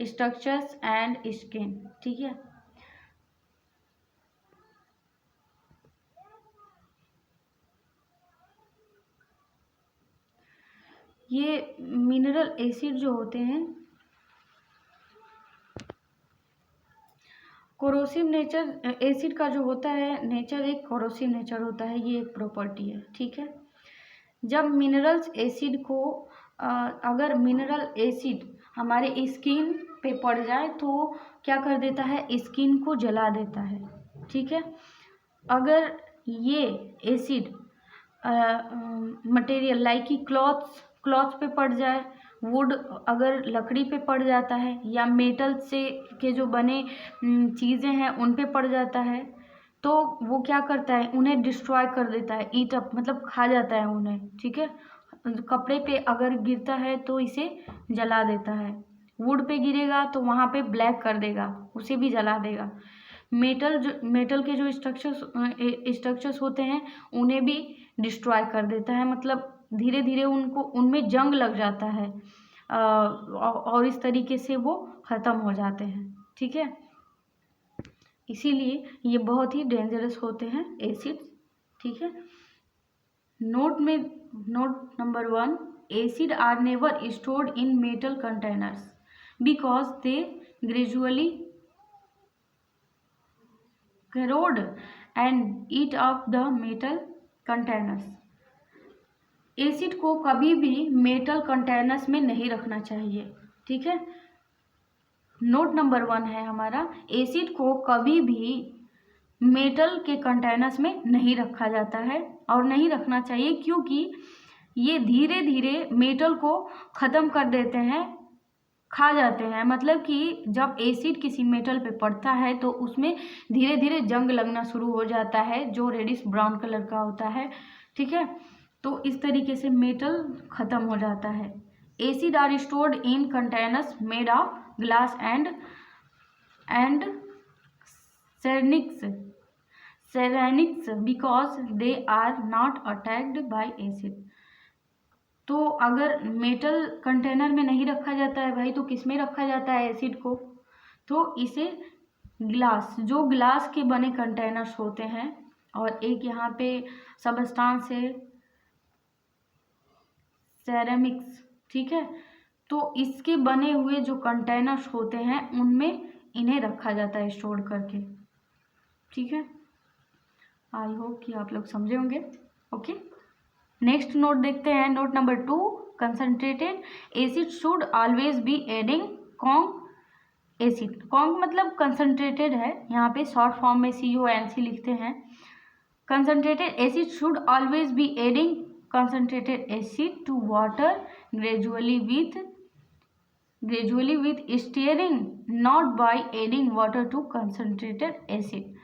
A: structures and skin, ठीक है। ये मिनरल एसिड जो होते हैं, कोरोसिव नेचर, एसिड का जो होता है नेचर एक कोरोसिव नेचर होता है, ये एक प्रॉपर्टी है, ठीक है। जब मिनरल्स एसिड को अगर मिनरल एसिड हमारे स्किन पे पड़ जाए तो क्या कर देता है, स्किन को जला देता है, ठीक है। अगर ये एसिड मटेरियल लाइक कि क्लॉथ्स पे पड़ जाए, वुड अगर लकड़ी पे पड़ जाता है, या मेटल से के जो बने चीज़ें हैं उन पे पड़ जाता है, तो वो क्या करता है, उन्हें डिस्ट्रॉय कर देता है, ईट अप मतलब खा जाता है उन्हें, ठीक है। कपड़े पे अगर गिरता है तो इसे जला देता है, वुड पे गिरेगा तो वहाँ पे ब्लैक कर देगा, उसे भी जला देगा। मेटल के जो स्ट्रक्चर्स होते हैं उन्हें भी डिस्ट्रॉय कर देता है, मतलब धीरे धीरे उनमें जंग लग जाता है, और इस तरीके से वो ख़त्म हो जाते हैं, ठीक है। इसीलिए ये बहुत ही डेंजरस होते हैं एसिड, ठीक है। Note number 1, acid are never stored in metal containers because they gradually corrode and eat up the metal containers। एसिड को कभी भी मेटल कंटेनर्स में नहीं रखना चाहिए, ठीक है। नोट नंबर 1 है हमारा, एसिड को कभी भी मेटल के कंटेनर्स में नहीं रखा जाता है और नहीं रखना चाहिए, क्योंकि ये धीरे धीरे मेटल को ख़त्म कर देते हैं, खा जाते हैं। मतलब कि जब एसिड किसी मेटल पे पड़ता है तो उसमें धीरे धीरे जंग लगना शुरू हो जाता है, जो रेडिश ब्राउन कलर का होता है, ठीक है। तो इस तरीके से मेटल ख़त्म हो जाता है। Acid are stored in containers made of glass and ceramics because they are not attacked by acid. तो अगर मेटल कंटेनर में नहीं रखा जाता है भाई, तो किस में रखा जाता है एसिड को, तो इसे जो ग्लास के बने कंटेनर्स होते हैं, और एक यहाँ पे सबस्टांस है सेरेमिक्स, ठीक है। तो इसके बने हुए जो कंटेनर्स होते हैं उनमें इन्हें रखा जाता है स्टोर करके, ठीक है। आई होप कि आप लोग समझे होंगे, ओके। नेक्स्ट नोट देखते हैं, note number 2, concentrated acid should always be adding conc acid. Conc मतलब कंसनट्रेटेड है, यहाँ पे शॉर्ट फॉर्म में CONC लिखते हैं। Concentrated acid should always be adding concentrated acid to water gradually with stirring, not by adding water to concentrated acid.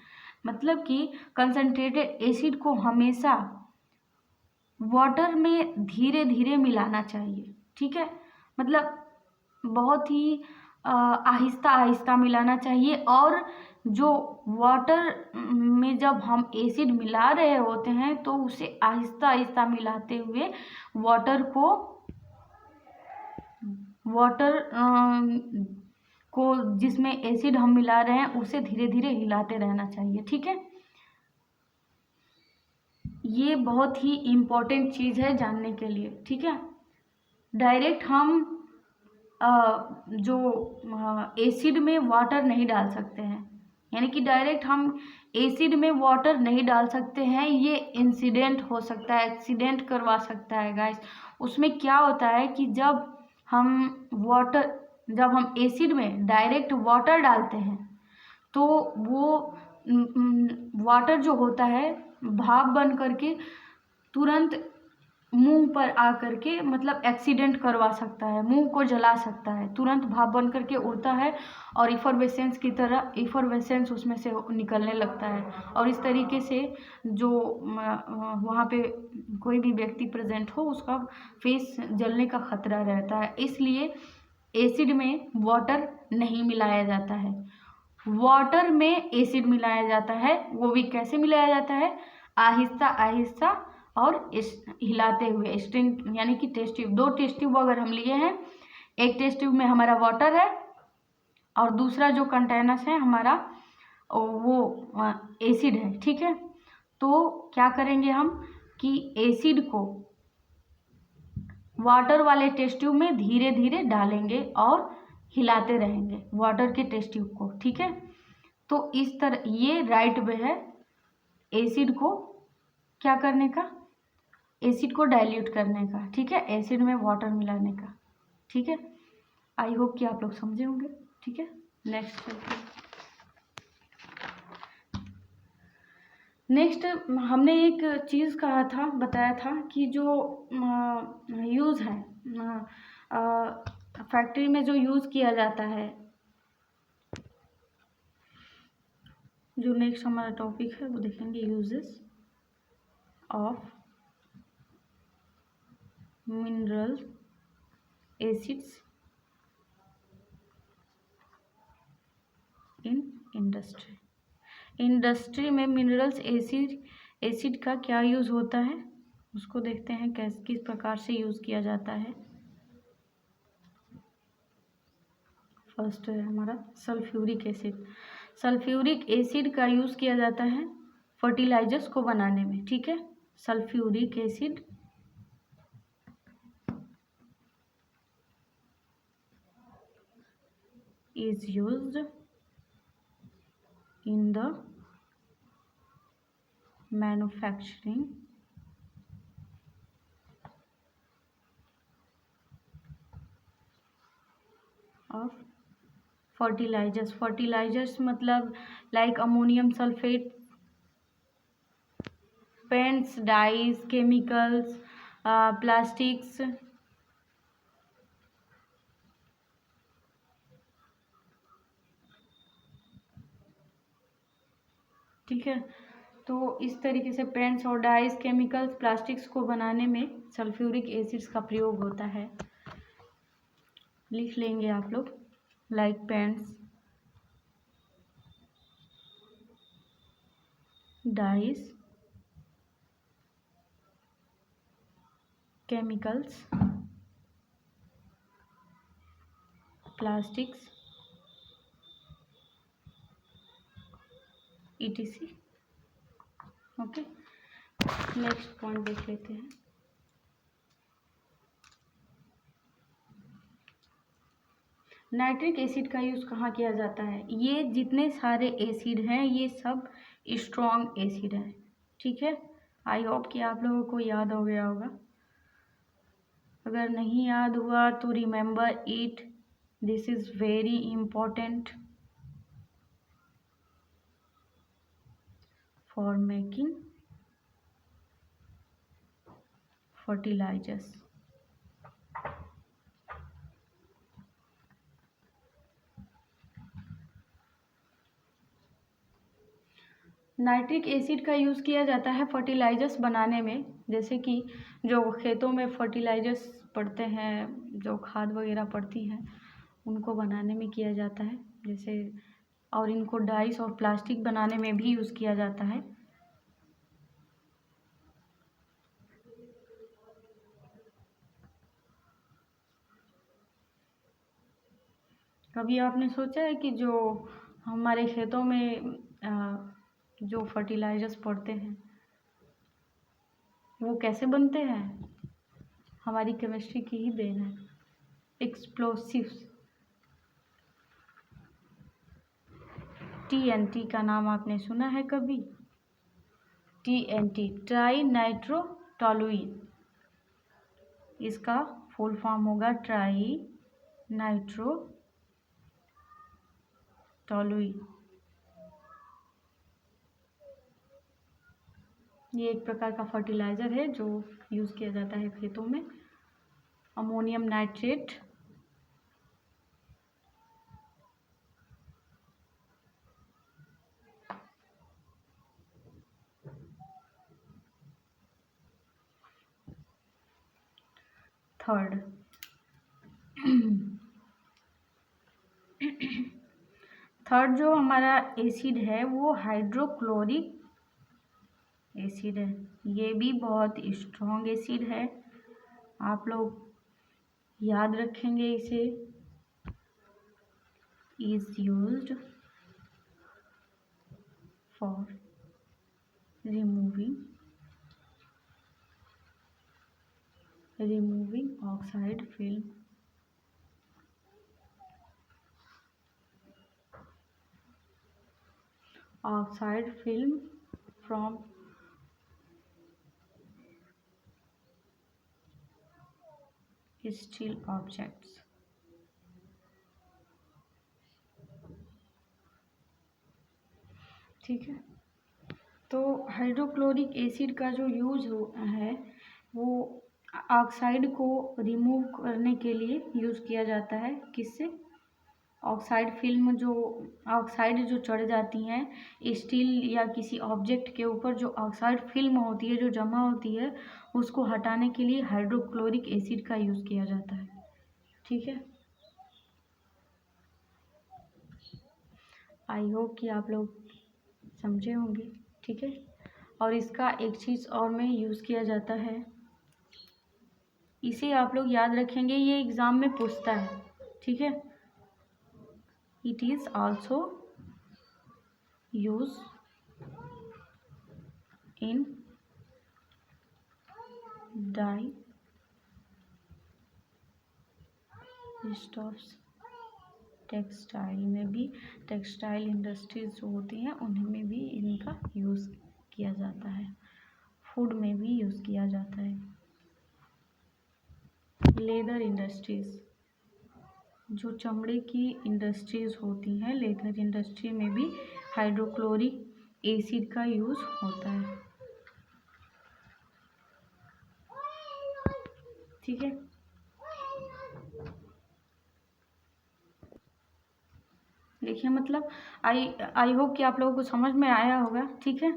A: मतलब कि concentrated acid को हमेशा वाटर में धीरे धीरे मिलाना चाहिए, ठीक है। मतलब बहुत ही आहिस्ता आहिस्ता मिलाना चाहिए, और जो वाटर में जब हम एसिड मिला रहे होते हैं तो उसे आहिस्ता आहिस्ता मिलाते हुए वाटर को जिसमें एसिड हम मिला रहे हैं उसे धीरे धीरे हिलाते रहना चाहिए, ठीक है। ये बहुत ही इम्पोर्टेंट चीज़ है जानने के लिए, ठीक है। डायरेक्ट हम जो एसिड में वाटर नहीं डाल सकते हैं, यानी कि डायरेक्ट हम एसिड में वाटर नहीं डाल सकते हैं, ये इंसिडेंट हो सकता है, एक्सीडेंट करवा सकता है गाइस। उसमें क्या होता है कि जब हम एसिड में डायरेक्ट वाटर डालते हैं तो वो वाटर जो होता है भाप बन करके तुरंत मुंह पर आकर के मतलब एक्सीडेंट करवा सकता है, मुंह को जला सकता है, तुरंत भाप बन करके उड़ता है और इफरवेसेंस की तरह इफरवेसेंस उसमें से निकलने लगता है, और इस तरीके से जो वहाँ पे कोई भी व्यक्ति प्रेजेंट हो उसका फेस जलने का खतरा रहता है। इसलिए एसिड में वाटर नहीं मिलाया जाता है, वाटर में एसिड मिलाया जाता है। वो भी कैसे मिलाया जाता है, आहिस्ता आहिस्ता और हिलाते हुए। स्ट्रिंग यानी कि टेस्ट ट्यूब, 2 टेस्ट ट्यूब अगर हम लिए हैं, एक टेस्ट ट्यूब में हमारा वाटर है और दूसरा जो कंटेनर्स है हमारा वो एसिड है, ठीक है। तो क्या करेंगे हम कि एसिड को वाटर वाले टेस्ट ट्यूब में धीरे धीरे डालेंगे और हिलाते रहेंगे वाटर के टेस्ट ट्यूब को, ठीक है। तो इस तरह ये राइट वे है एसिड को क्या करने का, एसिड को डाइल्यूट करने का, ठीक है, एसिड में वाटर मिलाने का, ठीक है। आई होप कि आप लोग समझे होंगे, ठीक है। नेक्स्ट चलते हैं। नेक्स्ट हमने एक चीज़ कहा था, बताया था कि जो यूज़ है फैक्ट्री में जो यूज़ किया जाता है, जो नेक्स्ट हमारा टॉपिक है वो देखेंगे uses of mineral acids in industry. Industry में मिनरल्स एसिड का क्या यूज़ होता है उसको देखते हैं, किस प्रकार से यूज़ किया जाता है। फर्स्ट है हमारा सल्फ्यूरिक एसिड। सल्फ्यूरिक एसिड का यूज़ किया जाता है फर्टिलाइजर्स को बनाने में, ठीक है। Sulphuric acid is used in the manufacturing of fertilizers। fertilizers मतलब like ammonium sulphate, paints, dyes, chemicals, plastics, ठीक है। तो इस तरीके से पेंट्स और डाइज, केमिकल्स, प्लास्टिक्स को बनाने में सल्फ्यूरिक एसिड्स का प्रयोग होता है। लिख लेंगे आप लोग, like paints, dyes, chemicals, plastics, etc। Okay, next point देख लेते हैं। नाइट्रिक एसिड का यूज़ कहाँ किया जाता है? ये जितने सारे एसिड हैं ये सब स्ट्रॉन्ग एसिड हैं, ठीक है। आई होप कि आप लोगों को याद हो गया होगा। अगर नहीं याद हुआ तो remember it, this is very important for making fertilisers. Nitric acid का यूज़ किया जाता है फर्टिलाइजर्स बनाने में, जैसे कि जो खेतों में फर्टिलाइजर्स पड़ते हैं, जो खाद वगैरह पड़ती हैं उनको बनाने में किया जाता है, जैसे, और इनको डाइस और प्लास्टिक बनाने में भी यूज़ किया जाता है। कभी आपने सोचा है कि जो हमारे खेतों में जो फर्टिलाइजर्स पड़ते हैं वो कैसे बनते हैं? हमारी केमिस्ट्री की ही देन है। एक्सप्लोसिव्स, TNT का नाम आपने सुना है कभी? TNT, ट्राई नाइट्रोटोलुइन, इसका फुल फॉर्म होगा ट्राई नाइट्रोटोलुइन। ये एक प्रकार का फर्टिलाइज़र है जो यूज़ किया जाता है खेतों में। अमोनियम नाइट्रेट, थर्ड जो हमारा एसिड है वो हाइड्रोक्लोरिक एसिड है। ये भी बहुत स्ट्रॉन्ग एसिड है, आप लोग याद रखेंगे इसे। Is used for removing removing oxide film from steel objects. ठीक है, तो हाइड्रोक्लोरिक एसिड का जो यूज है वो ऑक्साइड को रिमूव करने के लिए यूज़ किया जाता है। किससे? ऑक्साइड फिल्म, जो ऑक्साइड जो चढ़ जाती हैं स्टील या किसी ऑब्जेक्ट के ऊपर, जो ऑक्साइड फिल्म होती है जो जमा होती है, उसको हटाने के लिए हाइड्रोक्लोरिक एसिड का यूज़ किया जाता है। ठीक है, आई होप कि आप लोग समझे होंगे। ठीक है, और इसका एक चीज़ और में यूज़ किया जाता है, इसे आप लोग याद रखेंगे, ये एग्ज़ाम में पूछता है। ठीक है, it is also use in dye stuffs. Textile में भी, टेक्सटाइल इंडस्ट्रीज जो होती हैं उनमें भी इनका यूज़ किया जाता है। फूड में भी यूज़ किया जाता है। लेदर इंडस्ट्रीज, जो चमड़े की इंडस्ट्रीज होती हैं, लेदर इंडस्ट्री में भी हाइड्रोक्लोरिक एसिड का यूज़ होता है। ठीक है, देखिए मतलब आई होप कि आप लोगों को समझ में आया होगा। ठीक है,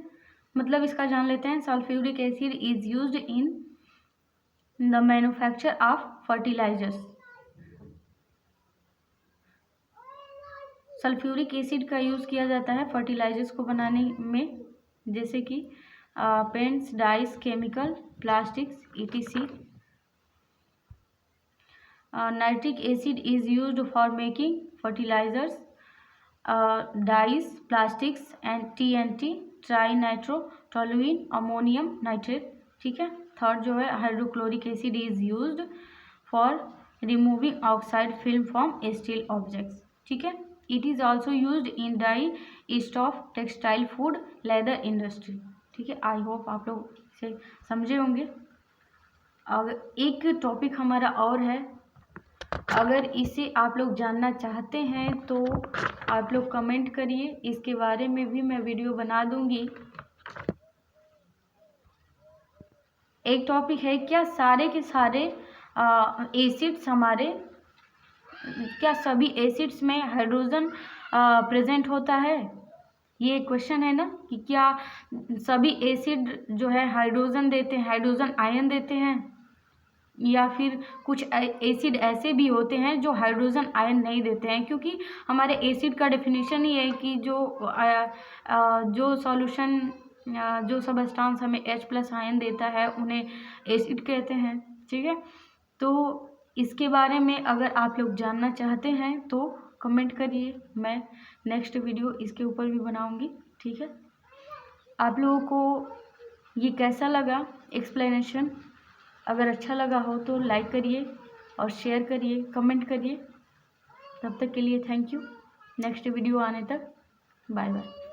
A: मतलब इसका जान लेते हैं। Sulphuric acid is used in the manufacture of fertilisers. Sulphuric acid का यूज़ किया जाता है फर्टिलाइजर्स को बनाने में, जैसे कि paints, dyes, chemical, plastics, etc. Nitric acid is used for making fertilisers, dyes, plastics and TNT, trinitrotoluene, ammonium nitrate. ठीक है, थर्ड जो है hydrochloric acid is used for removing oxide film from steel objects. ठीक है, it is also used in die stuff, textile, food, leather industry. ठीक है, I hope आप लोग इसे समझे होंगे। अगर एक टॉपिक हमारा और है, अगर इसे आप लोग जानना चाहते हैं तो आप लोग कमेंट करिए, इसके बारे में भी मैं वीडियो बना दूंगी। एक टॉपिक है, क्या सारे के सारे एसिड्स हमारे, क्या सभी एसिड्स में हाइड्रोजन प्रेजेंट होता है? ये क्वेश्चन है ना, कि क्या सभी एसिड जो है हाइड्रोजन देते हैं, हाइड्रोजन आयन देते हैं, या फिर कुछ एसिड ऐसे भी होते हैं जो हाइड्रोजन आयन नहीं देते हैं? क्योंकि हमारे एसिड का डेफिनेशन ही है कि जो सॉल्यूशन, जो सबस्टांस हमें H+ आयन देता है उन्हें एसिड कहते हैं। ठीक है, तो इसके बारे में अगर आप लोग जानना चाहते हैं तो कमेंट करिए, मैं नेक्स्ट वीडियो इसके ऊपर भी बनाऊंगी। ठीक है, आप लोगों को ये कैसा लगा एक्सप्लेनेशन? अगर अच्छा लगा हो तो लाइक करिए और शेयर करिए, कमेंट करिए। तब तक के लिए थैंक यू। नेक्स्ट वीडियो आने तक बाय बाय।